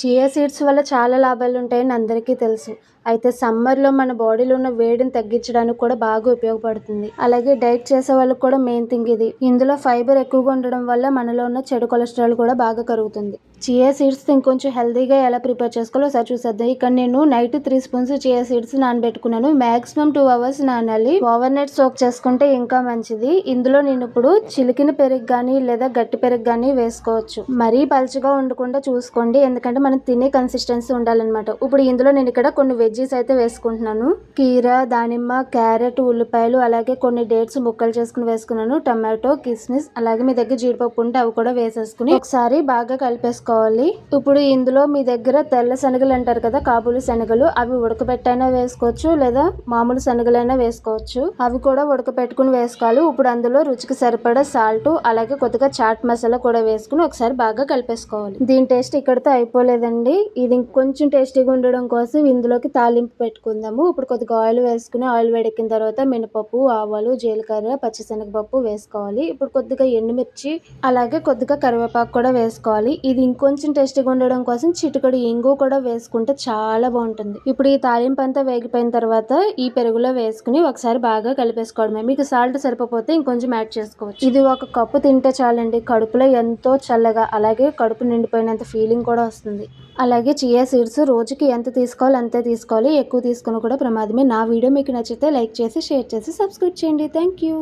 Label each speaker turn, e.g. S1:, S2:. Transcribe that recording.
S1: Chia seeds వల్ల చాలా లాభాలు ఉంటాయని అందరికీ తెలుసు. అయితే సమ్మర్‌లో మన బాడీలో ఉన్న వేడిని తగ్గించడానికి కూడా బాగా ఉపయోగపడుతుంది. అలాగే డైట్ చేసే వాళ్ళకి కూడా మెయిన్ థింగ్ ఇది. ఇందులో ఫైబర్ ఎక్కువగా ఉండడం వల్ల మనలో ఉన్న చెడు కొలెస్ట్రాల్ కూడా బాగా కరుగుతుంది. చియా సీడ్స్‌తో ఇంకొంచెం హెల్తీగా ఎలా ప్రిపేర్ చేసుకోవాలో ఒకసారి చూసేద్దాం. ఇక్కడ నేను నైట్ 3 స్పూన్స్ చియా సీడ్స్ నానబెట్టుకున్నాను. మాక్సిమం 2 అవర్స్ నానాలి. ఓవర్ నైట్ సోక్ చేసుకుంటే ఇంకా మంచిది. ఇందులో నేను ఇప్పుడు చిలికిన పెరుగు గానీ లేదా గట్టి పెరుగు గానీ వేసుకోవచ్చు. మరీ పలుచగా ఉండకుండా చూసుకోండి. ఎందుకంటే మనం తినే కన్సిస్టెన్సీ ఉండాలన్నమాట. ఇప్పుడు ఇందులో నేను ఇక్కడ కొన్ని వెజ్జీస్ అయితే వేసుకుంటున్నాను. కీరా, దానిమ్మ, క్యారెట్, ఉల్లిపాయలు, అలాగే కొన్ని డేట్స్ ముక్కలు చేసుకుని వేసుకున్నాను. టమాటో, కిస్మిస్, అలాగే మీ దగ్గర జీడిపప్పు ఉంటే అవి కూడా వేసేసుకుని ఒకసారి బాగా కలిపేసుకోవాలి. ఇప్పుడు ఇందులో మీ దగ్గర తెల్ల శనగలు అంటారు కదా, కాబూలి శనగలు, అవి ఉడకబెట్టైనా వేసుకోవచ్చు లేదా మామూలు శనగలైనా వేసుకోవచ్చు. అవి కూడా ఉడకబెట్టుకుని వేసుకోవాలి. ఇప్పుడు అందులో రుచికి సరిపడా సాల్ట్, అలాగే కొద్దిగా చాట్ మసాలా కూడా వేసుకుని ఒకసారి బాగా కలిపేసుకోవాలి. దీని టేస్ట్ ఇక్కడితో అయిపోలేదండి. ఇది ఇంకొంచెం టేస్టీగా ఉండడం కోసం ఇందులోకి తాలింపు పెట్టుకుందాము. ఇప్పుడు కొద్దిగా ఆయిల్ వేసుకుని ఆయిల్ వేడెక్కిన తర్వాత మినపప్పు, ఆవాలు, జీలకర్ర, పచ్చిశనగపప్పు వేసుకోవాలి. ఇప్పుడు కొద్దిగా ఎండుమిర్చి, అలాగే కొద్దిగా కరివేపాకు కూడా వేసుకోవాలి. ఇది ఇంకొంచెం టేస్టీగా ఉండడం కోసం చిటికెడు ఇంగు కూడా వేసుకుంటే చాలా బాగుంటుంది. ఇప్పుడు ఈ తాలింపు అంతా వేగిపోయిన తర్వాత ఈ పెరుగులో వేసుకుని ఒకసారి బాగా కలిపేసుకోవడమే. మీకు సాల్ట్ సరిపోతే ఇంకొంచెం యాడ్ చేసుకోవచ్చు. ఇది ఒక కప్పు తింటే చాలండి. కడుపులో ఎంతో చల్లగా, అలాగే కడుపు నిండిపోయినంత ఫీలింగ్ కూడా వస్తుంది. అలాగే చియా సీడ్స్ రోజుకి ఎంత తీసుకోవాలో అంతే తీసుకోవాలి. ఎక్కువ తీసుకున్న కూడా ప్రమాదమే. నా వీడియో మీకు నచ్చితే లైక్ చేసి, షేర్ చేసి, సబ్స్క్రైబ్ చేయండి. Thank you.